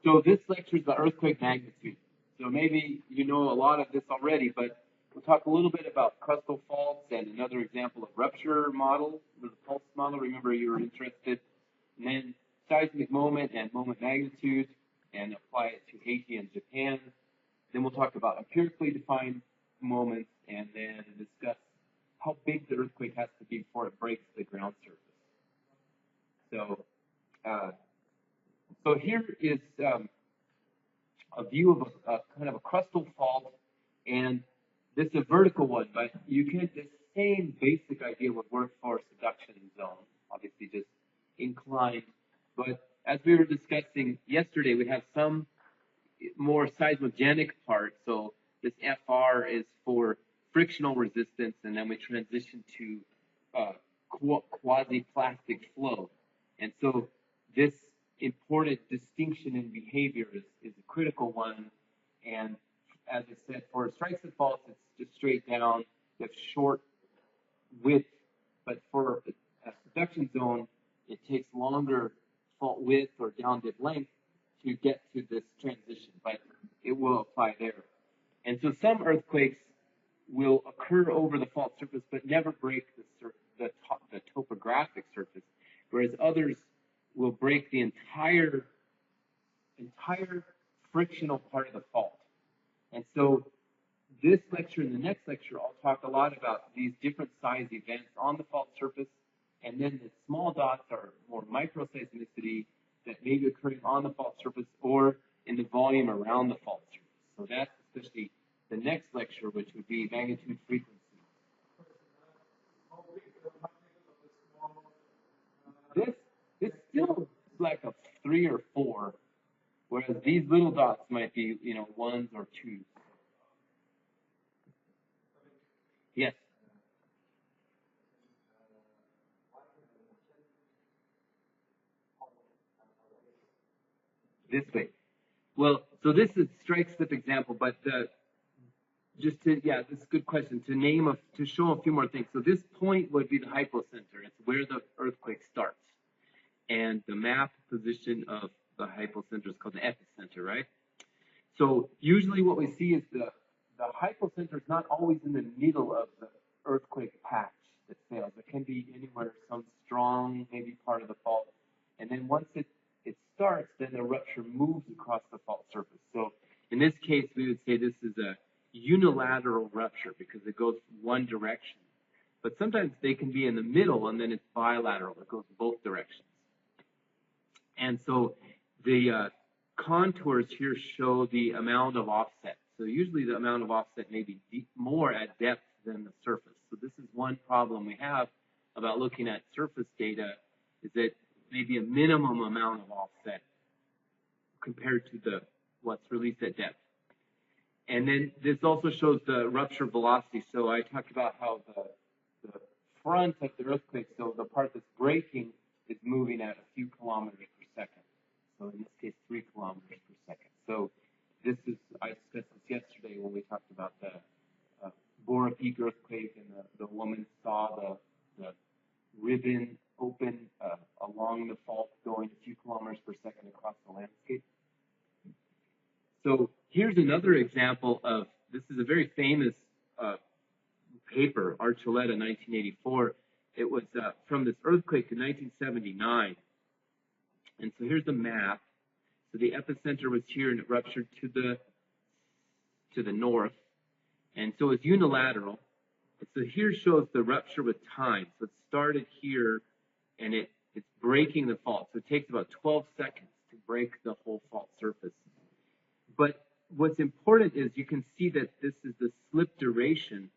So this lecture is the earthquake magnitude. So maybe you know a lot of this already, but we'll talk a little bit about crustal faults and another example of rupture model, the pulse model. Remember you were interested. And then seismic moment and moment magnitude, and apply it to Haiti and Japan. Then we'll talk about empirically defined moments, and then discuss how big the earthquake has to be before it breaks the ground surface. So here is a view of a kind of a crustal fault, and this is a vertical one, but you can, the same basic idea would work for subduction zone, obviously just inclined. But as we were discussing yesterday, we have some more seismogenic part. So this FR is for frictional resistance, and then we transition to quasi-plastic flow. And so this important distinction in behavior is a critical one. And as I said, for strikes and faults, it's just straight down with short width. But for a subduction zone, it takes longer fault width or down dip length to get to this transition, but it will apply there. And so some earthquakes will occur over the fault surface, but never break the topographic surface, whereas others will break the entire frictional part of the fault. And so this lecture and the next lecture, I'll talk a lot about these different size events on the fault surface, and then the small dots are more microseismicity that may be occurring on the fault surface or in the volume around the fault surface. So that's especially the next lecture, which would be magnitude frequency. This still like a 3 or 4, whereas these little dots might be, 1s or 2s. Yes. This way. Well, so this is strike slip example, but this is a good question. To show a few more things. So this point would be the hypocenter. It's where the earthquake starts. And the map position of the hypocenter is called the epicenter, right? So usually what we see is the hypocenter is not always in the middle of the earthquake patch that fails. It can be anywhere, some strong, maybe part of the fault. And then once it starts, then the rupture moves across the fault surface. So in this case, we would say this is a unilateral rupture because it goes one direction. But sometimes they can be in the middle, and then it's bilateral. It goes both directions. And so the contours here show the amount of offset. So usually the amount of offset may be more at depth than the surface. So this is one problem we have about looking at surface data, is that maybe a minimum amount of offset compared to what's released at depth. And then this also shows the rupture velocity. So I talked about how the front of the earthquake, so the part that's breaking, is moving at a few kilometers per second. So in this case, 3 kilometers per second. So this is, I discussed this yesterday when we talked about the Bora Peak earthquake, and the woman saw the ribbon open along the fault going a few kilometers per second across the landscape. So here's another example of, this is a very famous paper, Archuleta, 1984. It was from this earthquake in 1979. And so here's the map. So the epicenter was here, and it ruptured to the north. And so it's unilateral. And so here shows the rupture with time. So it started here, and it's breaking the fault. So it takes about 12 seconds to break the whole fault surface. But what's important is you can see that this is the slip duration.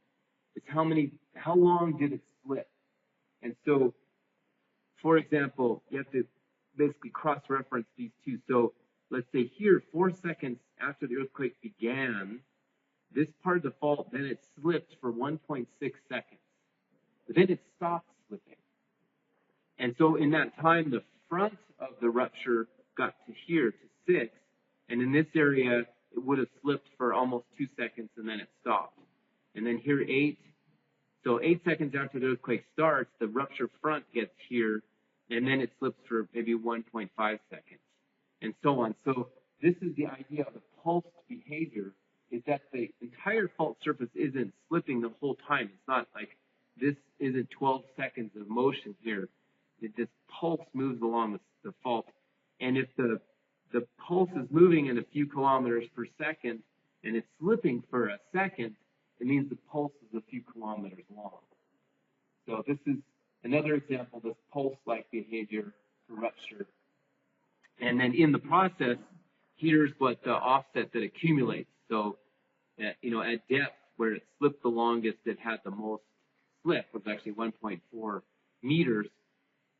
It's how long did it slip? And so, for example, you have to basically cross-reference these two. So let's say here, 4 seconds after the earthquake began, this part of the fault, then it slipped for 1.6 seconds. But then it stopped slipping. And so in that time, the front of the rupture got to here, to 6. And in this area, it would have slipped for almost 2 seconds, and then it stopped. And then here, 8. So 8 seconds after the earthquake starts, the rupture front gets here, and then it slips for maybe 1.5 seconds, and so on. So this is the idea of the pulsed behavior, is that the entire fault surface isn't slipping the whole time. It's not like this isn't 12 seconds of motion here. This pulse moves along the fault. And if the pulse is moving in a few kilometers per second and it's slipping for a second, it means the pulse is a few kilometers long. So this is another example of this pulse-like behavior for rupture. And then in the process, here's what the offset that accumulates. So, at depth where it slipped the longest, it had the most slip, was actually 1.4 meters.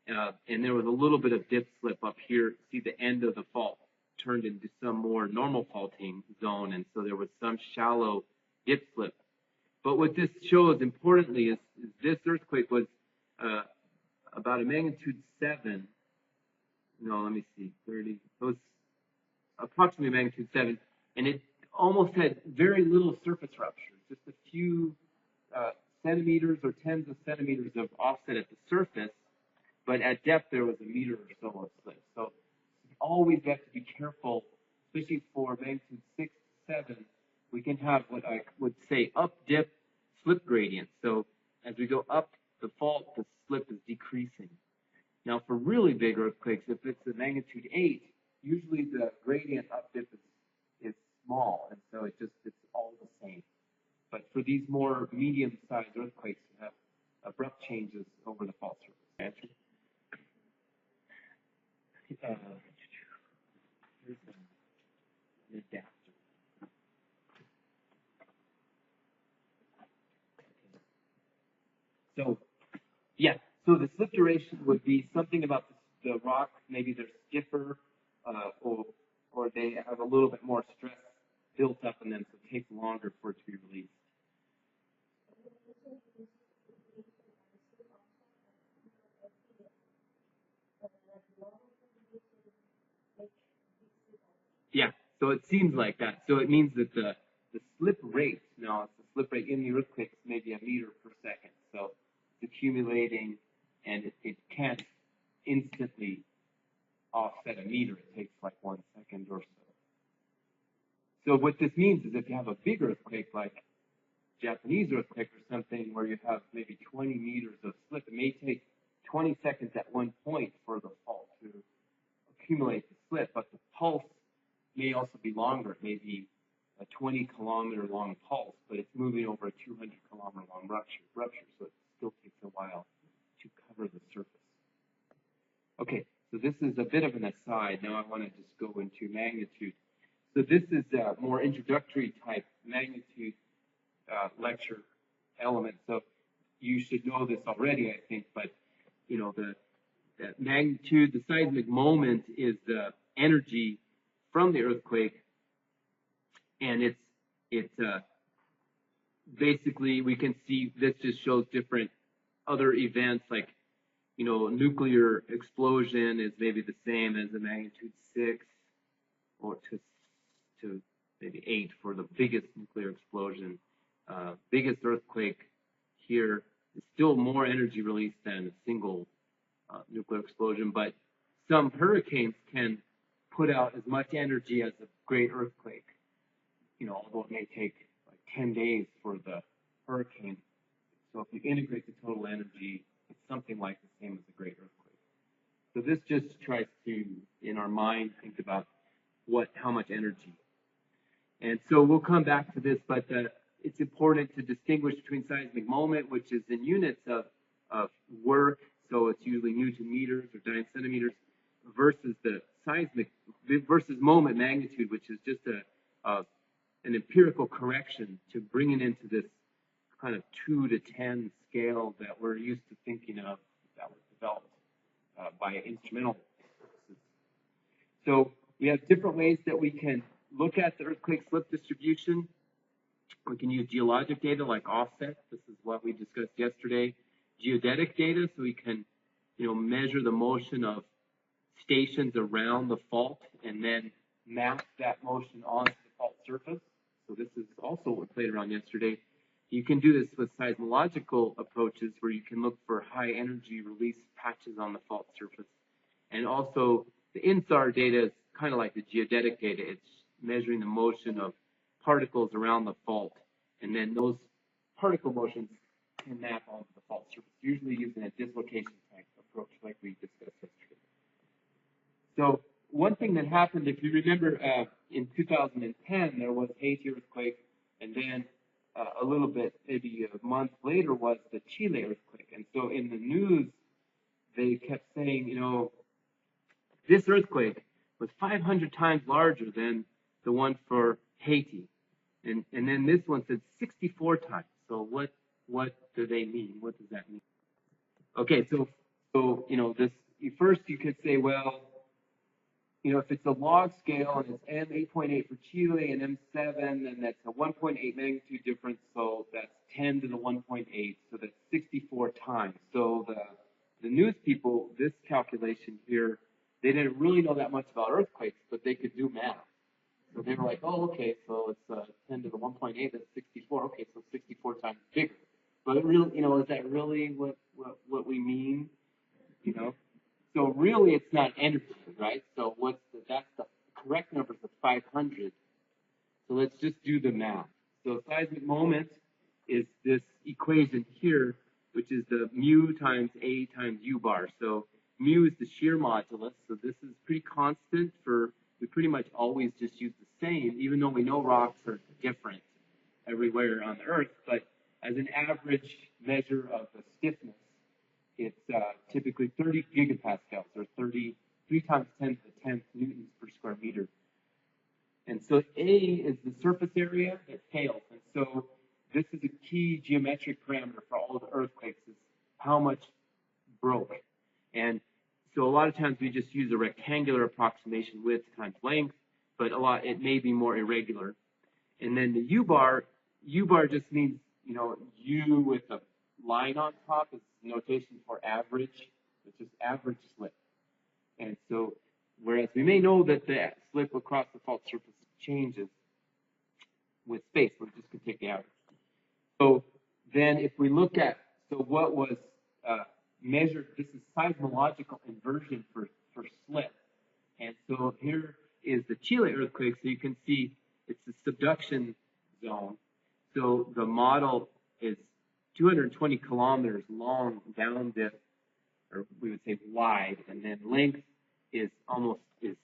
And there was a little bit of dip slip up here. See, the end of the fault turned into some more normal faulting zone, and so there was some shallow dip slip. But what this shows, importantly, is this earthquake was about a magnitude 7. No, let me see, 30. It was approximately magnitude 7, and it almost had very little surface rupture, just a few centimeters or tens of centimeters of offset at the surface. But at depth, there was a meter or so of slip. So you always have to be careful, especially for magnitude 6 to 7. We can have what I would say up-dip slip gradient. So as we go up the fault, the slip is decreasing. Now, for really big earthquakes, if it's a magnitude 8, usually the gradient up-dip is small, and so it's all the same. But for these more medium-sized earthquakes, you have abrupt changes over the fault surface. Here's an adapter. So, yeah, so the slip duration would be something about the rock, maybe they're stiffer, or they have a little bit more stress built up in them, so it takes longer for it to be released. Yeah, so it seems like that. So it means that the slip rate, now it's the slip rate in the earthquake is maybe a meter per second. So it's accumulating, and it can't instantly offset a meter. It takes like 1 second or so. So what this means is if you have a big earthquake like Japanese earthquake or something where you have maybe 20 meters of slip, it may take 20 seconds at one point for the fault to accumulate the slip, but the pulse may also be longer. It may be a 20-kilometer long pulse, but it's moving over a 200-kilometer long rupture, so it still takes a while to cover the surface. Okay, so this is a bit of an aside. Now I want to just go into magnitude. So this is a more introductory type magnitude lecture element. So you should know this already, I think, but the magnitude, the seismic moment is the energy from the earthquake, and it's basically, we can see this just shows different other events, like nuclear explosion is maybe the same as a magnitude 6 or to maybe 8 for the biggest nuclear explosion. Biggest earthquake here is still more energy released than a single nuclear explosion, but some hurricanes can put out as much energy as a great earthquake, although it may take like 10 days for the hurricane. So if you integrate the total energy, it's something like the same as a great earthquake. So this just tries to, in our mind, think about how much energy. And so we'll come back to this, but it's important to distinguish between seismic moment, which is in units of work, so it's usually Newton meters or 9 centimeters, versus the seismic, versus moment magnitude, which is just an empirical correction to bring it into this kind of 2 to 10 scale that we're used to thinking of, that was developed by instrumental purposes. So we have different ways that we can look at the earthquake slip distribution. We can use geologic data like offset. This is what we discussed yesterday. Geodetic data, so we can, measure the motion of stations around the fault and then map that motion onto the fault surface. So this is also what we played around yesterday. You can do this with seismological approaches where you can look for high energy release patches on the fault surface. And also the INSAR data is kind of like the geodetic data. It's measuring the motion of particles around the fault, and then those particle motions can map onto the fault surface, usually using a dislocation type approach like we discussed yesterday. So one thing that happened, if you remember, in 2010, there was Haiti earthquake, and then a little bit, maybe a month later, was the Chile earthquake. And so in the news, they kept saying, you know, this earthquake was 500 times larger than the one for Haiti. And then this one said 64 times. So what do they mean? What does that mean? Okay, so you know, this first you could say, well, you know, if it's a log scale and it's M 8.8 for Chile and M7, then that's a 1.8 magnitude difference. So that's 10 to the 1.8. So that's 64 times. So the news people, this calculation here, they didn't really know that much about earthquakes, but they could do math. So they were like, oh, okay, so it's 10 to the 1.8, that's 64. Okay, so 64 times bigger. But really, you know, is that really what we mean? You know? So really, it's not energy, right? So that's the correct number is 500. So let's just do the math. So seismic moment is this equation here, which is the mu times A times U bar. So mu is the shear modulus. So this is pretty constant we pretty much always just use the same, even though we know rocks are different everywhere on the Earth. But as an average measure of the stiffness, it's typically 30 gigapascals, or 3 times 10 to the 10th newtons per square meter. And so A is the surface area that fails. And so this is a key geometric parameter for all the earthquakes, is how much broke. And so a lot of times we just use a rectangular approximation, width times length, but it may be more irregular. And then the U bar just means, you know, U with a line on top is notation for average. It's just average slip. And so, whereas we may know that the slip across the fault surface changes with space, we just could take the average. So then if we look at, so what was measured, this is seismological inversion for slip. And so here is the Chile earthquake. So you can see it's a subduction zone. So the model is 220 kilometers long down dip, or we would say wide, and then length is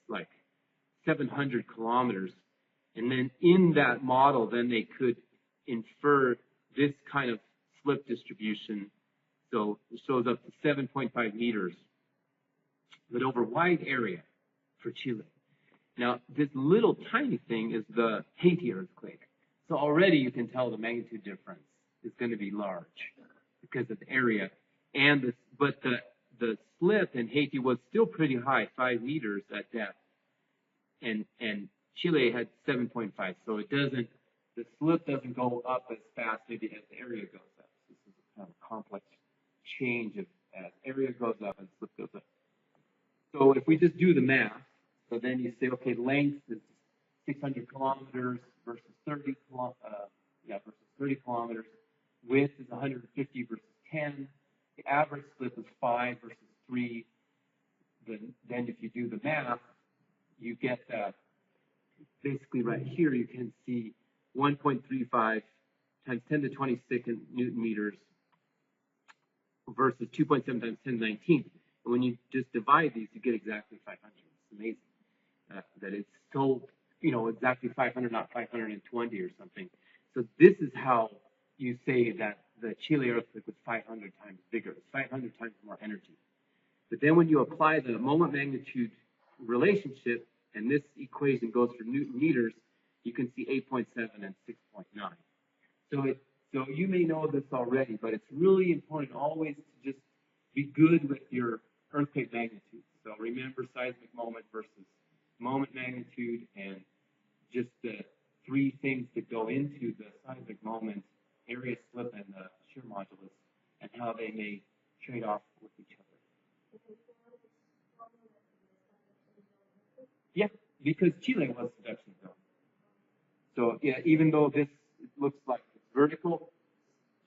like 700 kilometers. And then in that model, then they could infer this kind of slip distribution. So it shows up to 7.5 meters, but over wide area for Chile. Now, this little tiny thing is the Haiti earthquake. So already you can tell the magnitude difference is going to be large because of the area. But the slip in Haiti was still pretty high, 5 meters at depth. And Chile had 7.5. So the slip doesn't go up as fast maybe as the area goes up. This is a kind of complex change as area goes up and slip goes up. So if we just do the math, so then you say, okay, length is 600 kilometers versus 30 kilometers. Width is 150 versus 10. The average slip is 5 versus 3. Then if you do the math, you get basically right here, you can see 1.35 times 10 to 22nd Newton meters versus 2.7 times 10 to 19th. And when you just divide these, you get exactly 500. It's amazing that it's so, you know, exactly 500, not 520 or something. So this is how you say that the Chile earthquake was 500 times bigger. It's 500 times more energy. But then when you apply the moment magnitude relationship, and this equation goes for Newton meters, you can see 8.7 and 6.9. So you may know this already, but it's really important always to just be good with your earthquake magnitude. So remember seismic moment versus moment magnitude, and just the 3 things that go into the seismic moment, area slip and the shear modulus, and how they may trade off with each other. Yeah, because Chile was subduction zone. So yeah, even though this looks like it's vertical,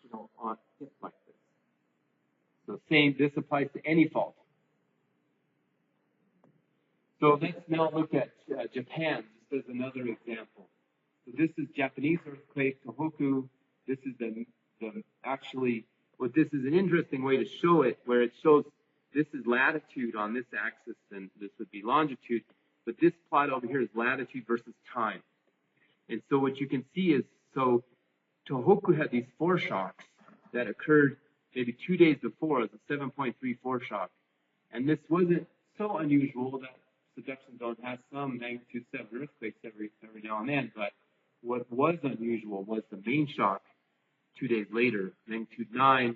you know, on it's like this. So this applies to any fault. So let's now look at Japan, just as another example. So this is Japanese earthquake, Tohoku. This is the actually, what this is an interesting way to show it, where it shows this is latitude on this axis, and this would be longitude. But this plot over here is latitude versus time. And so what you can see is, so Tohoku had these foreshocks that occurred maybe 2 days before as a 7.3 foreshock. And this wasn't so unusual. That subduction zone has some magnitude 7 earthquakes every now and then. But what was unusual was the main shock 2 days later, magnitude 9.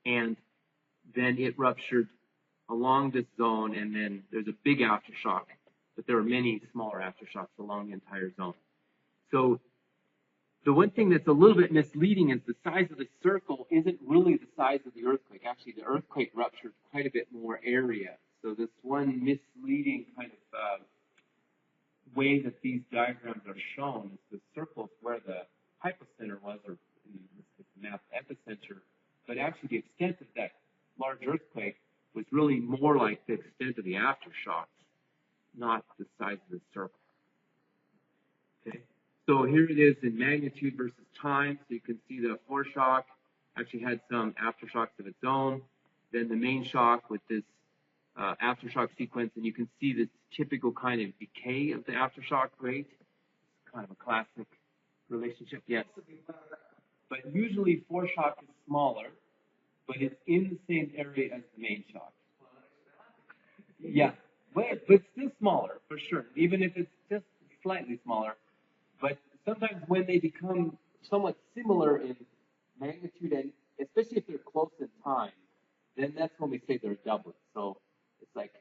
And then it ruptured along this zone, and then there's a big aftershock. But there are many smaller aftershocks along the entire zone. So the one thing that's a little bit misleading is the size of the circle isn't really the size of the earthquake. Actually, the earthquake ruptured quite a bit more area. So this one misleading kind of way that these diagrams are shown is the circles where the hypocenter was, or in this map, epicenter. But actually, the extent of that large earthquake was really more like the extent of the aftershocks, not the size of the circle. Okay. So here it is in magnitude versus time. So you can see the foreshock actually had some aftershocks of its own. Then the main shock with this aftershock sequence, and you can see this typical kind of decay of the aftershock rate. It's kind of a classic relationship, yes. But usually foreshock is smaller, but it's in the same area as the main shock. Yeah, but still smaller for sure, even if it's just slightly smaller. But sometimes when they become somewhat similar in magnitude, and especially if they're close in time, then that's when we say they're doublet. So it's like,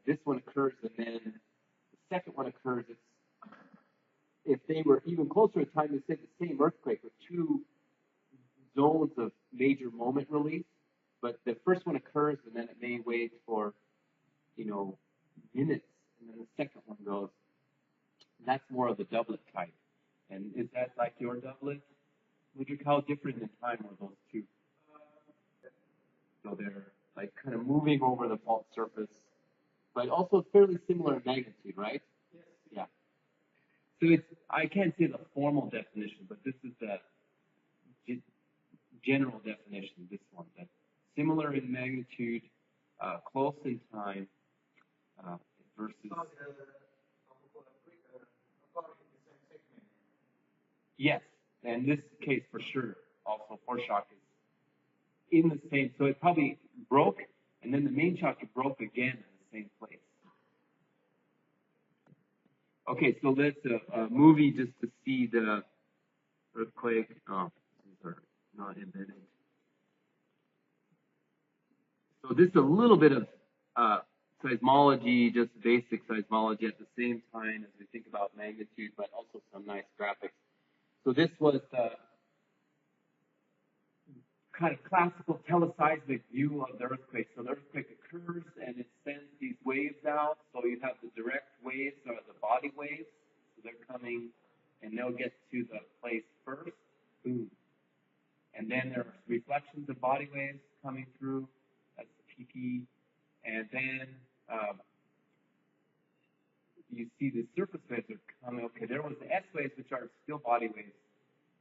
this one occurs and then the second one occurs. If they were even closer in time, they say the same earthquake with two zones of major moment release. But the first one occurs and then it may wait for, minutes, and then the second one goes. That's more of the doublet type. And is that like your doublet? Ludwig, how different in time are those two? So they're like kind of moving over the fault surface, but also fairly similar in magnitude, right? Yes. Yeah. So I can't say the formal definition, but this is the general definition, this one, that similar in magnitude, close in time, versus... Yes, in this case for sure, also foreshock is in the same, so it probably broke, and then the main shock it broke again in the same place. Okay, so that's a movie just to see the earthquake. Oh, these are not embedded. So this is a little bit of seismology, just basic seismology at the same time as we think about magnitude, but also some nice graphics. So this was the kind of classical teleseismic view of the earthquake. So the earthquake occurs and it sends these waves out. So you have the direct waves or the body waves. So they're coming and they'll get to the place first. Boom. And then there's reflections of body waves coming through. That's the PP. And then you see the surface waves are coming. Okay, there was the S waves, which are still body waves,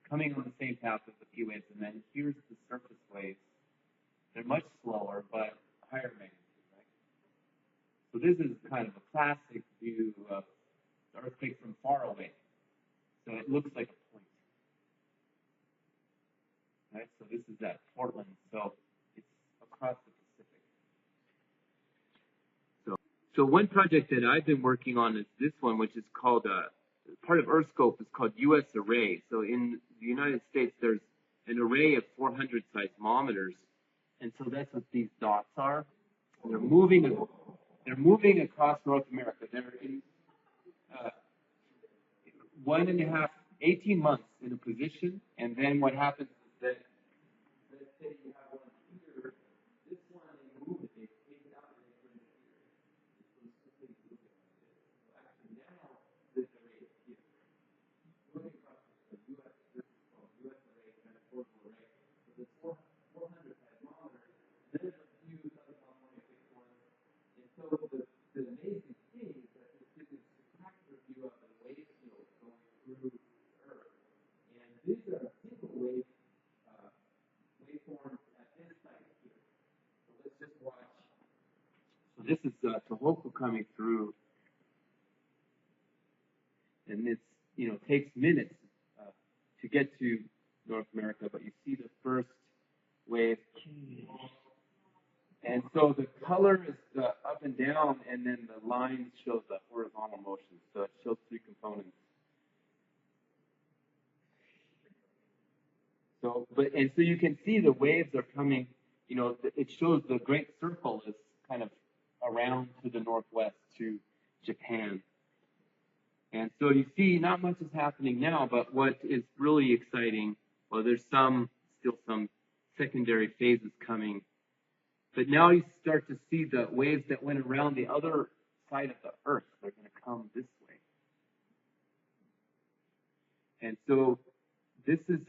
coming on the same path as the P waves. And then here's the surface waves. They're much slower, but higher magnitude, right? So this is kind of a classic view of the earthquake from far away. So it looks like a point. Right? So this is at Portland. So it's across the Pacific. So one project that I've been working on is this one, which is called, part of EarthScope is called U.S. Array. So in the United States, there's an array of 400 seismometers. And so that's what these dots are. And they're moving across North America. They're in 18 months in a position. And then what happens is that, let's say you have one here, this one, they move it, they take it out, and they bring it here. So actually now, this array is here. Moving across the U.S. array, kind of portable array. So there's 400 seismometers. Then there's a few Southern California fixed ones. And so the amazing thing this is Tohoku coming through, and it's, takes minutes to get to North America, but you see the first wave. And so the color is the up and down, and then the line shows the horizontal motion. So it shows three components. So, so you can see the waves are coming, it shows the Great Circle is kind of around to the northwest to Japan. And so you see not much is happening now, but what is really exciting, well, there's still some secondary phases coming. But now you start to see the waves that went around the other side of the Earth. They're going to come this way. And so this is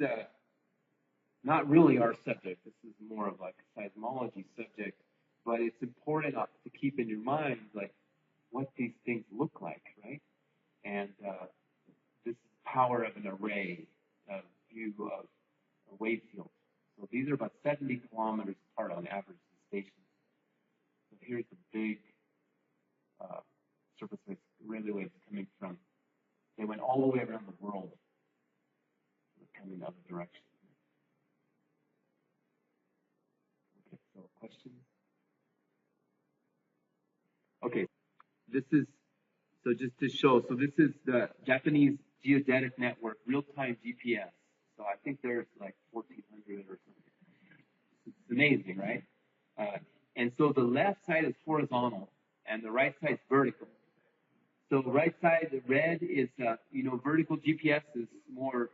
not really our subject. This is more of like a seismology subject. But it's important to keep in your mind, like, what these things look like, right? And this is the power of an array, view of a wave field. So these are about 70 kilometers apart on average, the stations. So here's the big surface waves, radio waves coming from. They went all the way around the world. They're coming the other direction. Okay, so questions? Okay, this is, so just to show, so this is the Japanese Geodetic Network, real-time GPS. So I think there's like 1,400 or something. It's amazing, right? And so the left side is horizontal, and the right side is vertical. So the right side, the red is, vertical GPS is more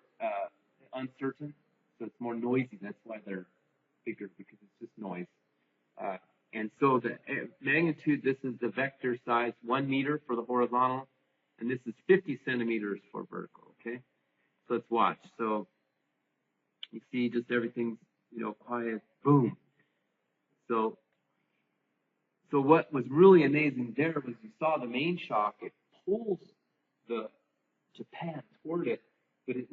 uncertain, so it's more noisy. That's why they're bigger, because it's just noise. And so the magnitude, this is the vector size, 1 meter for the horizontal, and this is 50 centimeters for vertical, okay? So let's watch. So you see just everything's, quiet, boom. So what was really amazing there was you saw the main shock, it pulls the Japan toward it, but it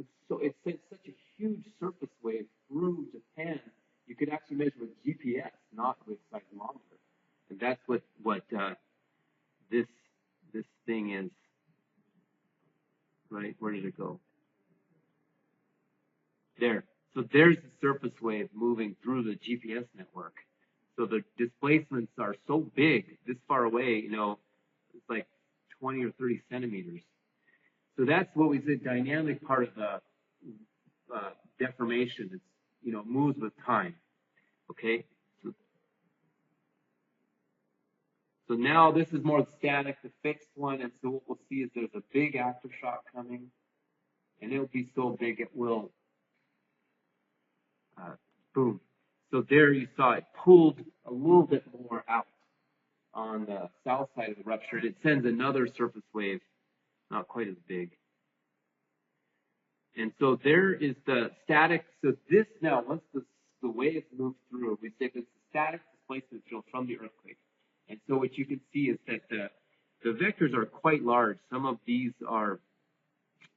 sent such a huge surface wave through Japan. You could actually measure with GPS, not with seismometer. And that's what this thing is. Right? Where did it go? There. So there's the surface wave moving through the GPS network. So the displacements are so big, this far away, it's like 20 or 30 centimeters. So that's what we said, dynamic part of the deformation. It's, moves with time. Okay? So now this is more static, the fixed one, and so what we'll see is there's a big aftershock coming, and it'll be so big it will, boom. So there you saw it pulled a little bit more out on the south side of the rupture. It sends another surface wave, not quite as big. And so there is the static. So this now, once the waves move through, we say this is static displacement field from the earthquake. And so what you can see is that the vectors are quite large. Some of these are,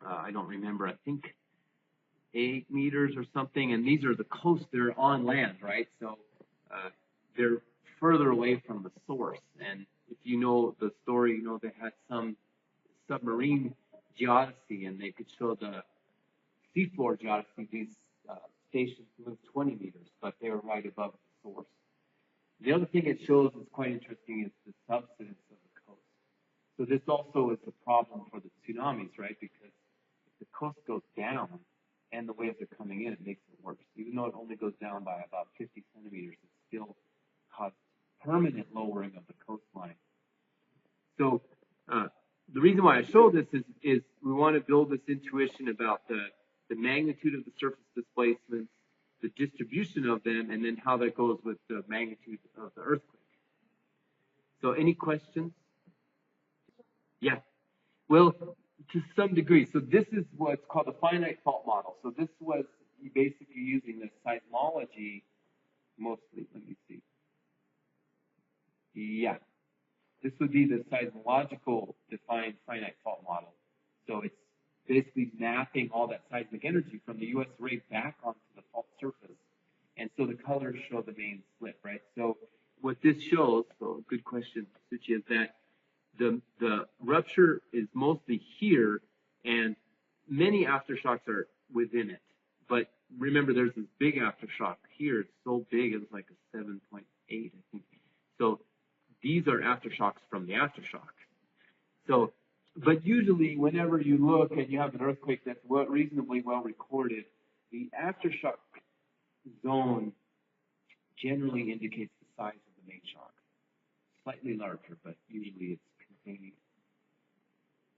I don't remember, I think 8 meters or something. And these are the coast, they're on land, right? So they're further away from the source. And if you know the story, they had some submarine geodesy, and they could show the seafloor geodesy. These stations moved 20 meters, but they were right above the source. The other thing it shows is quite interesting is the subsidence of the coast. So this also is a problem for the tsunamis, right? Because if the coast goes down and the waves are coming in, it makes it worse. Even though it only goes down by about 50 centimeters, it still causes permanent lowering of the coastline. So the reason why I show this is we want to build this intuition about the magnitude of the surface displacements, the distribution of them, and then how that goes with the magnitude of the earthquake. So any questions? Yeah. Well, to some degree. So this is what's called the finite fault model. So this was basically using the seismology mostly. Let me see. Yeah. This would be the seismological defined finite fault model. So it's basically mapping all that seismic energy from the US array back onto the fault surface. And so the colors show the main slip, right? So what this shows, so good question, Suchi, is that the rupture is mostly here, and many aftershocks are within it. But remember, there's this big aftershock here. It's so big, it's like a 7.8, I think. So these are aftershocks from the aftershock. So, but usually, whenever you look and you have an earthquake that's reasonably well recorded, the aftershock zone generally indicates the size of the main shock. Slightly larger, but usually it's containing.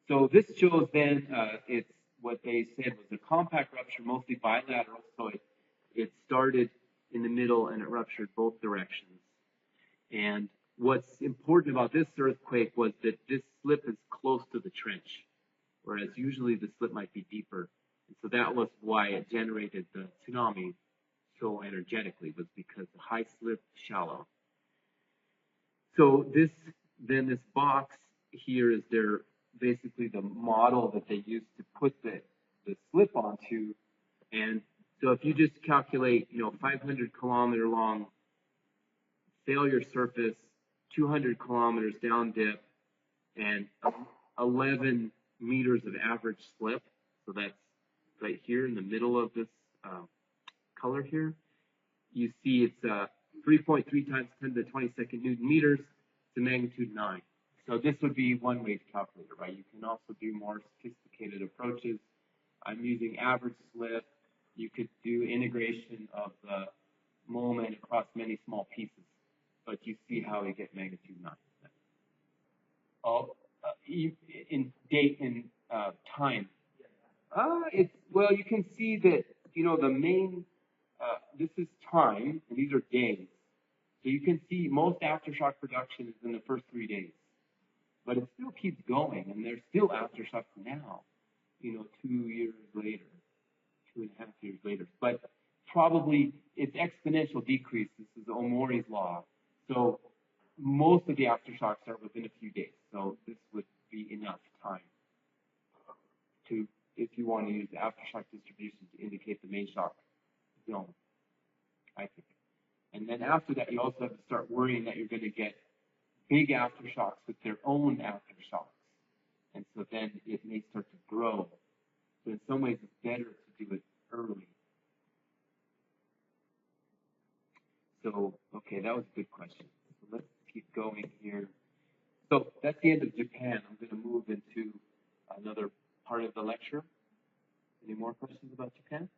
So this shows then it's what they said was a compact rupture, mostly bilateral. So it started in the middle and it ruptured both directions. And what's important about this earthquake was that this slip is close to the trench, whereas usually the slip might be deeper. And so that was why it generated the tsunami so energetically, was because the high slip, shallow. So this box here is basically the model that they used to put the slip onto. And so if you just calculate, 500 kilometer long failure surface, 200 kilometers down dip, and 11 meters of average slip. So that's right here in the middle of this color here. You see it's 3.3 times 10 to the 22nd Newton meters to magnitude 9. So this would be one way to calculate it, right? You can also do more sophisticated approaches. I'm using average slip. You could do integration of the moment across many small pieces, but you see how we get magnitude 9. In date and time. Well, you can see that, the main, this is time, and these are days. So you can see most aftershock production is in the first 3 days. But it still keeps going, and there's still aftershocks now, 2 years later, 2.5 years later. But probably it's exponential decrease. This is Omori's law. So most of the aftershocks are within a few days. So this would be enough time if you want to use the aftershock distribution to indicate the main shock zone, I think. And then after that, you also have to start worrying that you're going to get big aftershocks with their own aftershocks. And so then it may start to grow. So in some ways, it's better to do it early. So, okay, that was a good question. So let's keep going here. So that's the end of Japan. I'm going to move into another part of the lecture. Any more questions about Japan?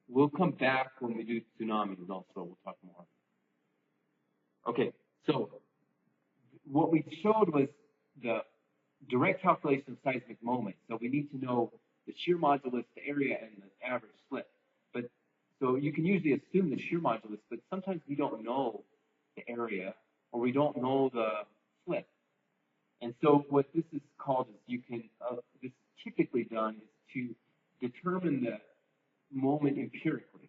We'll come back when we do tsunamis also. We'll talk more. Okay, so what we showed was the direct calculation of seismic moment. So we need to know the shear modulus, the area, and the average slip. But so you can usually assume the shear modulus, but sometimes we don't know the area or we don't know the slip. And so what this is called is this is typically done is to determine the moment empirically.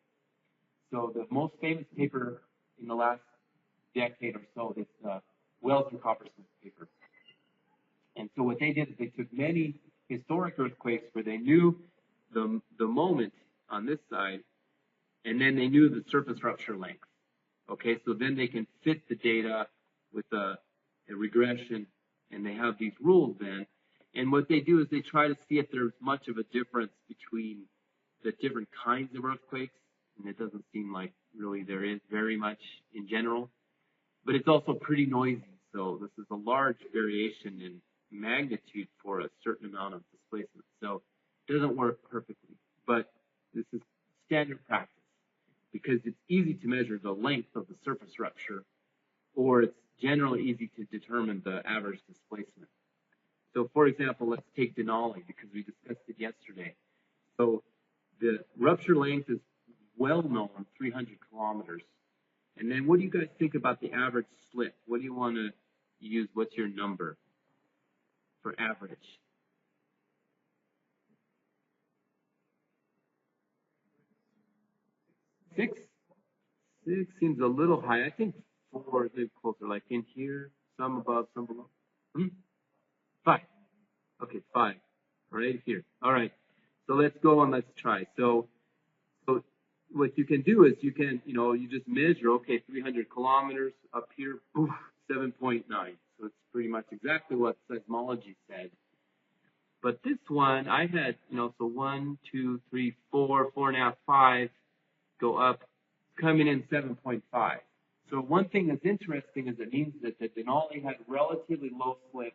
So the most famous paper in the last decade or so is the Wells and Coppersmith paper. And so what they did is they took many historic earthquakes where they knew the moment on this side, and then they knew the surface rupture length. Okay, so then they can fit the data with a regression, and they have these rules then. And what they do is they try to see if there's much of a difference between the different kinds of earthquakes, and it doesn't seem like really there is very much in general. But it's also pretty noisy, so this is a large variation in magnitude for a certain amount of displacement. So it doesn't work perfectly, but this is standard practice because it's easy to measure the length of the surface rupture, or it's generally easy to determine the average displacement. So for example, let's take Denali because we discussed it yesterday. So the rupture length is well known, 300 kilometers. And then what do you guys think about the average slip? What do you want to use? What's your number for average? 6? 6 seems a little high. I think 4 is maybe closer, like in here, some above, some below. 5. Okay, 5. Right here. All right. So let's go and let's try. So what you can do is you can, you just measure, okay, 300 kilometers up here, poof, 7.9. So it's pretty much exactly what seismology said. But this one, I had, so 1, 2, 3, 4, 4.5, 5, go up, coming in 7.5. So one thing that's interesting is it means that the Denali had relatively low slip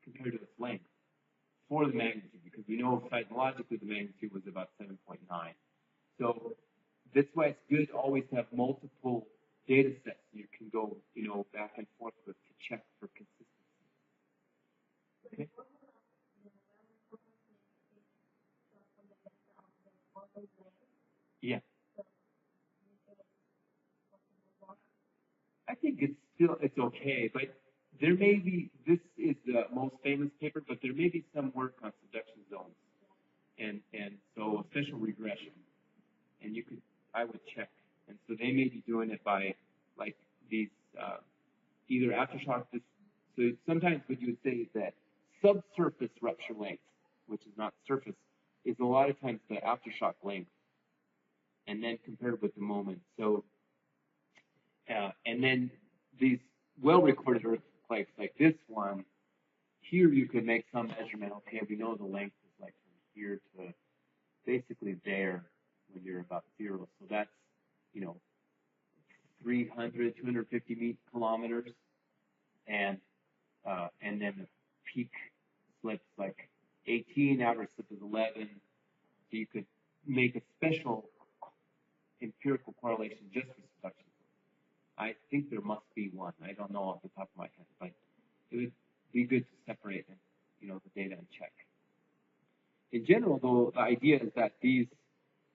compared to its length for the magnitude, because we know seismologically the magnitude was about 7.9. So that's why it's good always to have multiple data sets you can go, back and forth with to check for consistency. Okay. Yeah. I think it's okay, but there may be, this is the most famous paper, but there may be some work on subduction zones and so special regression. And I would check. And so they may be doing it by like these, either aftershock, so sometimes what you would say is that subsurface rupture length, which is not surface, is a lot of times the aftershock length, and then compared with the moment. So, and then these well-recorded earthquakes like this one, here you could make some measurement. Okay, we know the length is like from here to basically there when you're about 0. So that's, 300, 250 kilometers. And then the peak slip's like 18, average slip is 11. So you could make a special empirical correlation just for subduction. I think there must be one. I don't know off the top of my head, but it would be good to separate and, the data and check. In general, though, the idea is that these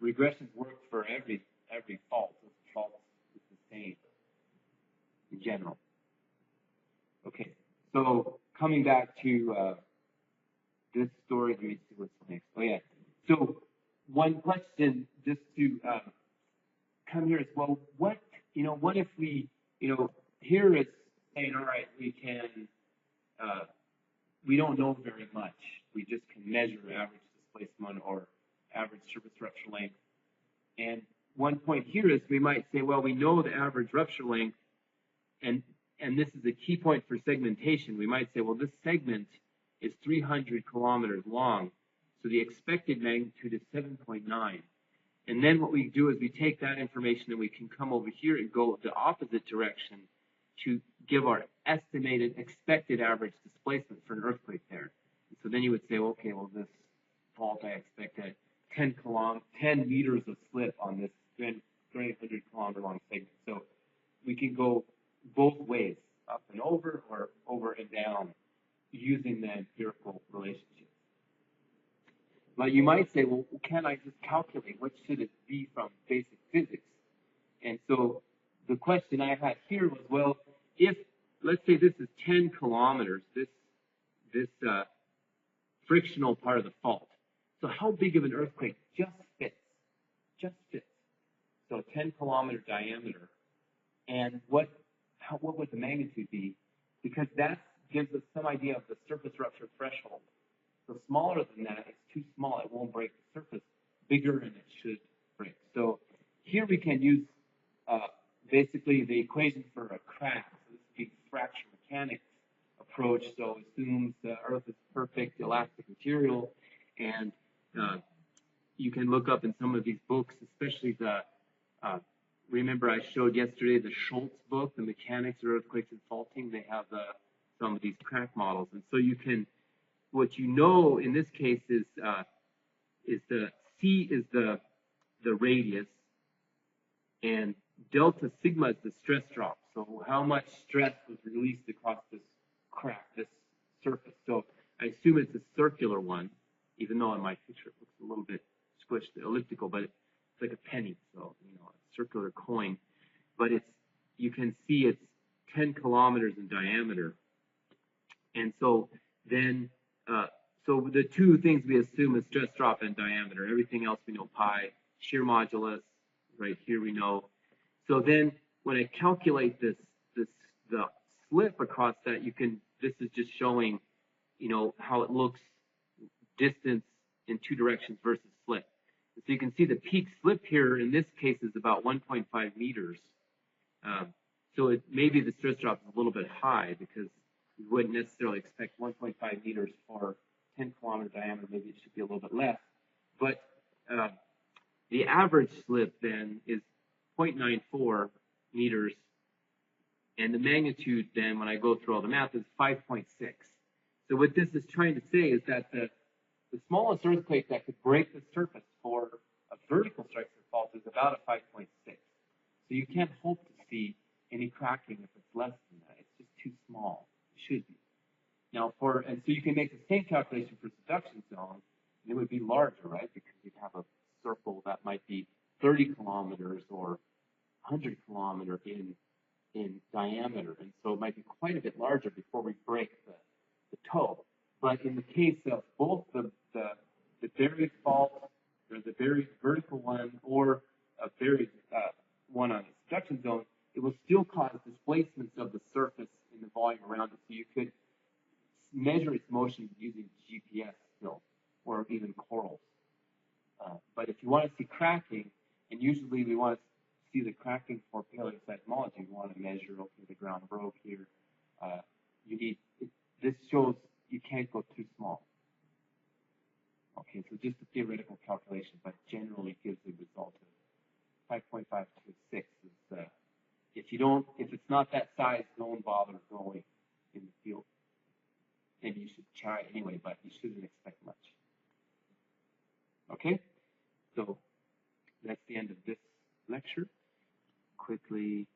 regressions work for every fault. The fault is the same in general. Okay, so coming back to this story, let me see what's next. Oh yeah. So one question just to come here is, well, what if we, here it's saying, all right, we don't know very much. We just can measure average displacement or average surface rupture length. And one point here is we might say, well, we know the average rupture length, and this is a key point for segmentation. We might say, well, this segment is 300 kilometers long, so the expected magnitude is 7.9. And then what we do is we take that information and we can come over here and go the opposite direction to give our estimated expected average displacement for an earthquake there. And so then you would say, okay, well, this fault, I expect at 10 meters of slip on this 300 kilometer long segment. So we can go both ways, up and over or over and down, using the empirical relationships. But you might say, well, can I just calculate what should it be from basic physics? And so the question I had here was, well, if, let's say this is 10 kilometers, this frictional part of the fault. So how big of an earthquake just fits? So 10 kilometer diameter. And what would the magnitude be? Because that gives us some idea of the surface rupture threshold. So smaller than that, it's too small, it won't break the surface. Bigger and it should break. So here we can use basically the equation for a crack. So this would be fracture mechanics approach. So assumes the Earth is perfect elastic material, and you can look up in some of these books, especially the remember I showed yesterday the Schultz book, The Mechanics of Earthquakes and Faulting. They have some of these crack models, and so you can. What you know in this case is the C is the radius, and delta sigma is the stress drop. So how much stress was released across this crack, this surface. So I assume it's a circular one, even though in my picture it looks a little bit squished, elliptical, but it's like a penny, so a circular coin. But you can see it's 10 kilometers in diameter, and so then. So the two things we assume is stress drop and diameter. Everything else we know pi, shear modulus, right here we know. So then when I calculate the slip across that, this is just showing, how it looks distance in two directions versus slip. So you can see the peak slip here in this case is about 1.5 meters. So maybe the stress drop is a little bit high because you wouldn't necessarily expect 1.5 meters for 10-kilometer diameter. Maybe it should be a little bit less. But the average slip then is 0.94 meters. And the magnitude then, when I go through all the math, is 5.6. So what this is trying to say is that the smallest earthquake that could break the surface for a vertical structure fault is about a 5.6. So you can't hope to see any cracking if it's less than that. It's just too small. It should be. Now, and so you can make the same calculation for subduction zone, and it would be larger, right? Because you'd have a circle that might be 30 kilometers or 100 kilometers in diameter, and so it might be quite a bit larger before we break the toe. But in the case of both the buried fault, or the buried vertical one, or a buried one on the subduction zone, it will still cause displacements of the surface in the volume around it. So you could measure its motion using GPS still, or even corals. But if you want to see cracking, and usually we want to see the cracking for paleoseismology, we want to measure, okay, the ground broke here. This shows you can't go too small. Okay, so just a theoretical calculation, but generally gives a result of 5.5 to 6. If it's not that size, don't bother going in the field. Maybe you should try anyway, but you shouldn't expect much. Okay, so that's the end of this lecture. Quickly